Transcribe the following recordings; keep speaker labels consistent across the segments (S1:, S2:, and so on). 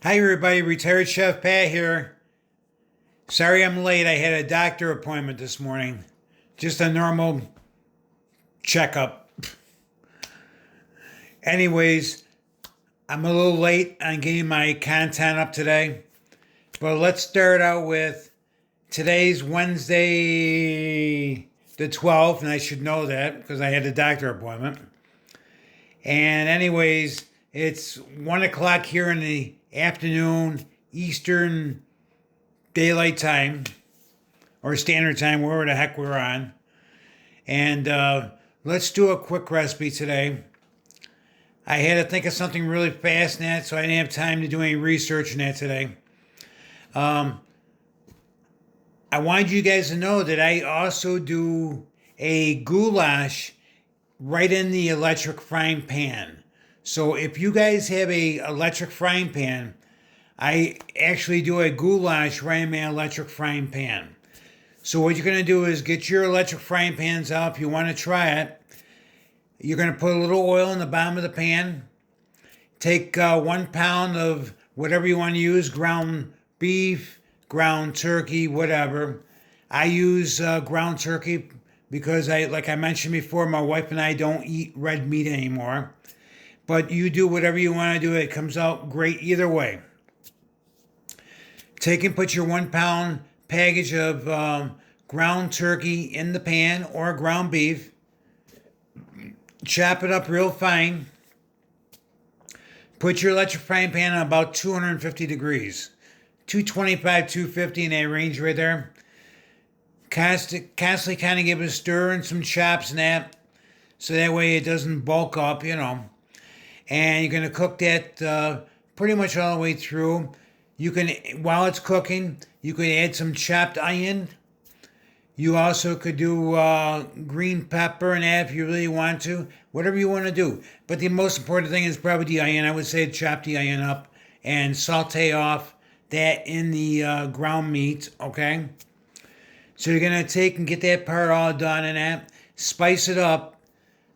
S1: Hi, everybody. Retired Chef Pat here. Sorry I'm late. I had a doctor appointment this morning. Just a normal checkup. Anyways, I'm a little late on getting my content up today. But let's start out with today's Wednesday the 12th, and I should know that because I had a doctor appointment. And, anyways, it's 1 o'clock here in the afternoon, Eastern Daylight Time or Standard Time, wherever the heck we're on. And let's do a quick recipe today. I had to think of something really fast in that, so I didn't have time to do any research in that today. I wanted you guys to know that I also do a goulash right in the electric frying pan. So if you guys have a electric frying pan, I actually do a goulash right in my electric frying pan. So what you're going to do is get your electric frying pans out if you want to try it. You're going to put a little oil in the bottom of the pan. Take 1 pound of whatever you want to use, ground beef, ground turkey, whatever. I use ground turkey because like I mentioned before, my wife and I don't eat red meat anymore. But you do whatever you want to do. It comes out great either way. Take and put your 1 pound package of ground turkey in the pan or ground beef. Chop it up real fine. Put your electric frying pan on about 250 degrees. 225, 250 in that range right there. Constantly kind of give it a stir and some chops and that. So that way it doesn't bulk up, And you're going to cook that pretty much all the way through. You can, while it's cooking, you can add some chopped onion. You also could do green pepper and that if you really want to. Whatever you want to do. But the most important thing is probably the onion. I would say chop the onion up and saute off that in the ground meat, okay? So you're going to take and get that part all done and that. Spice it up.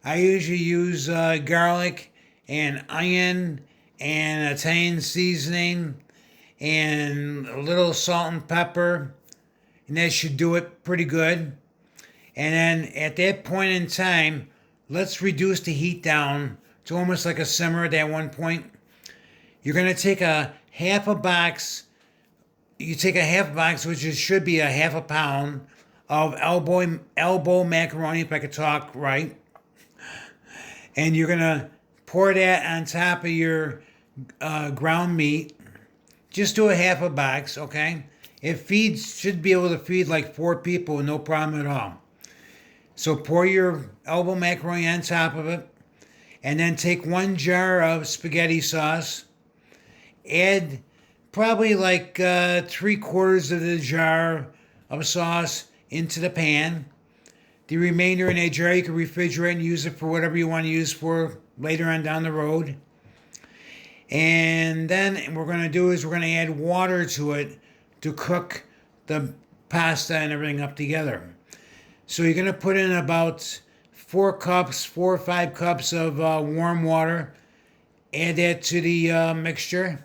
S1: I usually use garlic and onion and Italian seasoning and a little salt and pepper, and that should do it pretty good. And then at that point in time, let's reduce the heat down to almost like a simmer at that one point. You're going to take a half a box. You take a half box, which should be a half a pound of elbow macaroni, if I could talk right. And you're going to pour that on top of your ground meat. Just do a half a box, okay? Should be able to feed like 4 people, no problem at all. So pour your elbow macaroni on top of it, and then take 1 jar of spaghetti sauce. Add probably like 3/4 of the jar of sauce into the pan. The remainder in a jar you can refrigerate and use it for whatever you want to use for later on down the road. And then what we're going to do is we're going to add water to it to cook the pasta and everything up together. So you're going to put in about 4 or 5 cups of warm water. Add that to the mixture.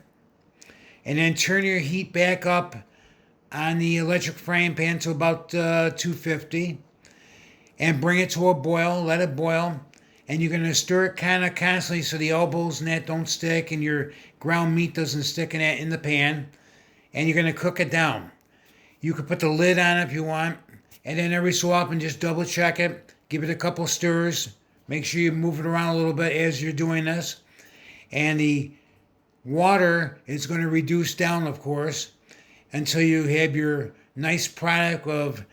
S1: And then turn your heat back up on the electric frying pan to about 250. And bring it to a boil. Let it boil. And you're going to stir it kind of constantly so the elbows and that don't stick and your ground meat doesn't stick in the pan. And you're going to cook it down. You can put the lid on if you want. And then every so often just double check it. Give it a couple stirs. Make sure you move it around a little bit as you're doing this. And the water is going to reduce down, of course, until you have your nice product of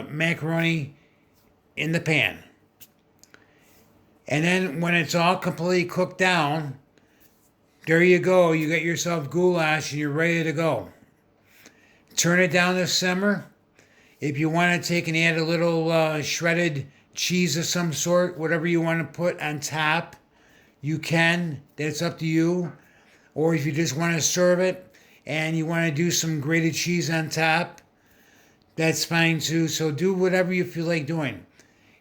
S1: macaroni in the pan. And then when it's all completely cooked down, there you go. You get yourself goulash and you're ready to go. Turn it down to simmer. If you want to take and add a little shredded cheese of some sort, whatever you want to put on top, you can. That's up to you. Or if you just want to serve it and you want to do some grated cheese on top, that's fine too. So do whatever you feel like doing.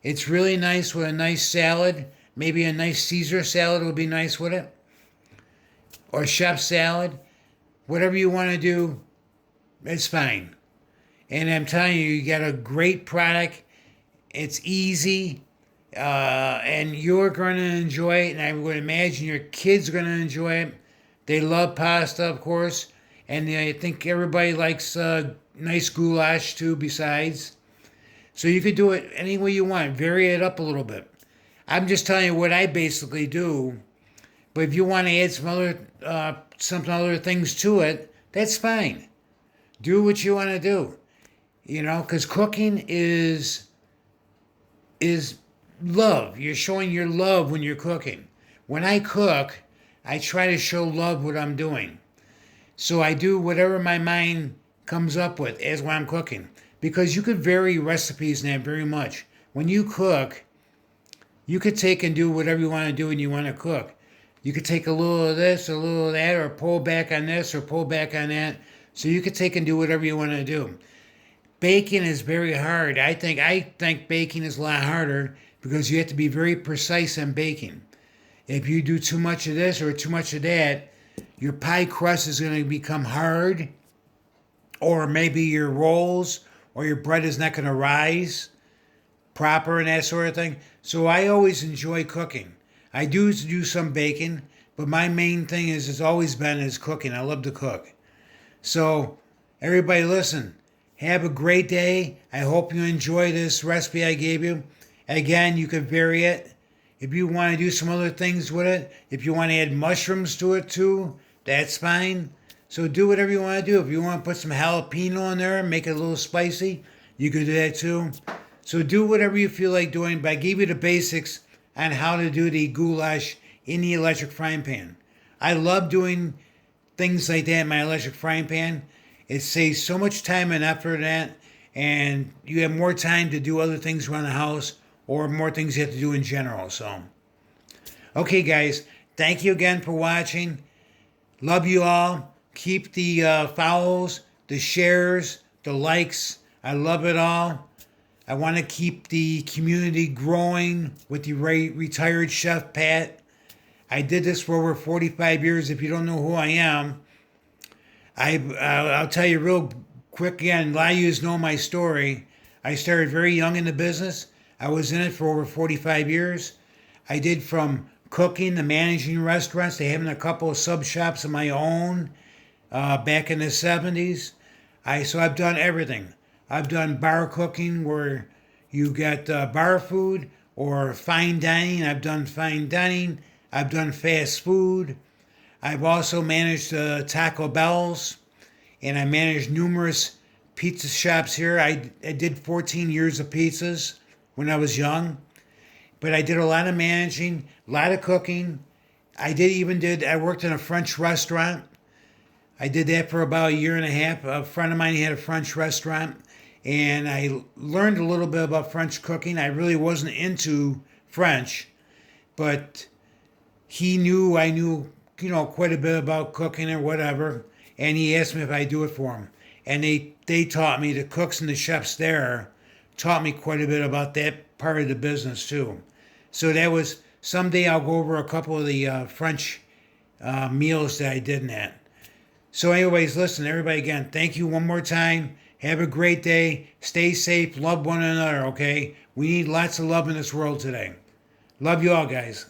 S1: It's really nice with a nice salad. Maybe a nice Caesar salad would be nice with it. or chef salad, whatever you want to do, it's fine. And I'm telling you, you got a great product. It's easy, and you're going to enjoy it. And I would imagine your kids are going to enjoy it. They love pasta, of course, and I think everybody likes nice goulash too. Besides, so you could do it any way you want. Vary it up a little bit. I'm just telling you what I basically do. But if you want to add some other things to it, that's fine. Do what you want to do. Because cooking is love. You're showing your love when you're cooking. When I cook, I try to show love what I'm doing. So I do whatever my mind comes up with as when I'm cooking. Because you could vary recipes in that very much. When you cook, you could take and do whatever you want to do when you want to cook. You could take a little of this, a little of that, or pull back on this, or pull back on that. So you could take and do whatever you want to do. Baking is very hard. I think baking is a lot harder because you have to be very precise on baking. If you do too much of this or too much of that, your pie crust is going to become hard, or maybe your rolls or your bread is not going to rise proper and that sort of thing. So I always enjoy cooking. I do some baking, but my main thing has always been is cooking. I love to cook. So everybody listen, have a great day. I hope you enjoy this recipe I gave you. Again, you could vary it. If you want to do some other things with it, if you want to add mushrooms to it too, that's fine. So do whatever you want to do. If you want to put some jalapeno in there and make it a little spicy, you could do that too. So do whatever you feel like doing, but I gave you the basics on how to do the goulash in the electric frying pan. I love doing things like that in my electric frying pan. It saves so much time and effort in that, and you have more time to do other things around the house or more things you have to do in general. So, okay, guys, thank you again for watching. Love you all. Keep the follows, the shares, the likes. I love it all. I want to keep the community growing with the retired chef Pat. I did this for over 45 years. If you don't know who I am, I'll tell you real quick again. A lot of you know my story. I started very young in the business. I was in it for over 45 years. I did from cooking to managing restaurants to having a couple of sub shops of my own back in the 70s. So I've done everything. I've done bar cooking where you get bar food or fine dining. I've done fine dining. I've done fast food. I've also managed Taco Bell's, and I managed numerous pizza shops here. I did 14 years of pizzas when I was young, but I did a lot of managing, a lot of cooking. I worked in a French restaurant. I did that for about a year and a half. A friend of mine had a French restaurant, and I learned a little bit about French cooking. I really wasn't into French, but I knew, quite a bit about cooking or whatever, and he asked me if I'd do it for him. And they taught me, the cooks and the chefs there taught me quite a bit about that part of the business too. So that was, someday I'll go over a couple of the French meals that I did in that. So anyways, listen, everybody, again, thank you one more time. Have a great day. Stay safe. Love one another, okay? We need lots of love in this world today. Love you all, guys.